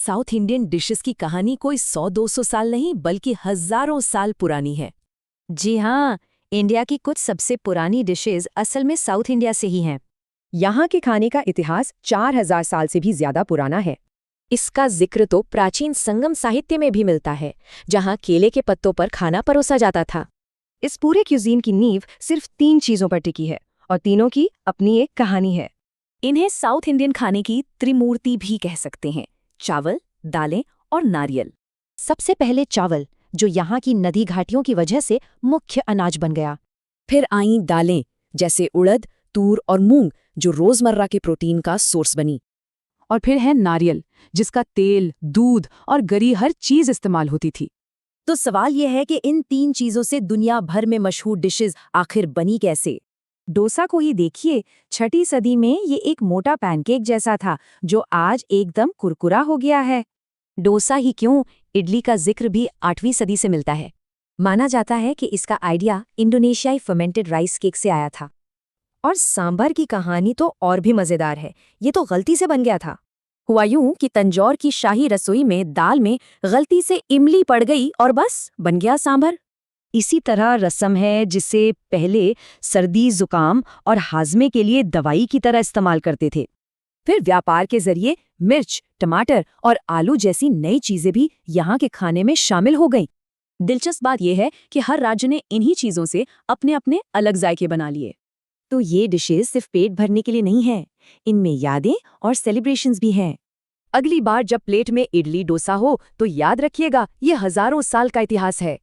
South Indian dishes की कहानी कोई 100-200 साल नहीं बल्कि हजारों साल पुरानी है। जी हाँ, इंडिया की कुछ सबसे पुरानी डिशेज असल में साउथ इंडिया से ही हैं। यहाँ के खाने का इतिहास 4000 साल से भी ज्यादा पुराना है। इसका जिक्र तो प्राचीन संगम साहित्य में भी मिलता है, जहाँ केले के पत्तों पर खाना परोसा जाता था। इस पूरे क्यूजीन की नींव सिर्फ 3 चीजों पर टिकी है और तीनों की अपनी एक कहानी है। इन्हें साउथ इंडियन खाने की त्रिमूर्ति भी कह सकते हैं, चावल, दालें और नारियल। सबसे पहले चावल, जो यहाँ की नदी घाटियों की वजह से मुख्य अनाज बन गया। फिर आईं दालें जैसे उड़द, तूर और मूंग, जो रोजमर्रा के प्रोटीन का सोर्स बनी। और फिर है नारियल, जिसका तेल, दूध और गरी हर चीज इस्तेमाल होती थी। तो सवाल यह है कि इन 3 चीजों से दुनिया भर में मशहूर डिशेस आखिर बनी कैसे? डोसा को ही देखिए, 6ठी सदी में ये एक मोटा पैनकेक जैसा था जो आज एकदम कुरकुरा हो गया है। डोसा ही क्यों, इडली का जिक्र भी 8वीं सदी से मिलता है। माना जाता है कि इसका आइडिया इंडोनेशियाई फर्मेंटेड राइस केक से आया था। और सांभर की कहानी तो और भी मजेदार है। ये तो गलती से बन गया था। हुआ यूं कि तंजौर की शाही रसोई में दाल में गलती से इमली पड़ गई और बस बन गया सांभर। इसी तरह रसम है, जिसे पहले सर्दी, जुकाम और हाजमे के लिए दवाई की तरह इस्तेमाल करते थे। फिर व्यापार के जरिए मिर्च, टमाटर और आलू जैसी नई चीजें भी यहाँ के खाने में शामिल हो गईं। दिलचस्प बात यह है कि हर राज्य ने इन्हीं चीजों से अपने अपने अलग जायके बना लिए। तो ये डिशेस सिर्फ पेट भरने के लिए नहीं है, इनमें यादें और सेलिब्रेशंस भी हैं। अगली बार जब प्लेट में इडली डोसा हो तो याद रखिएगा, ये हजारों साल का इतिहास है।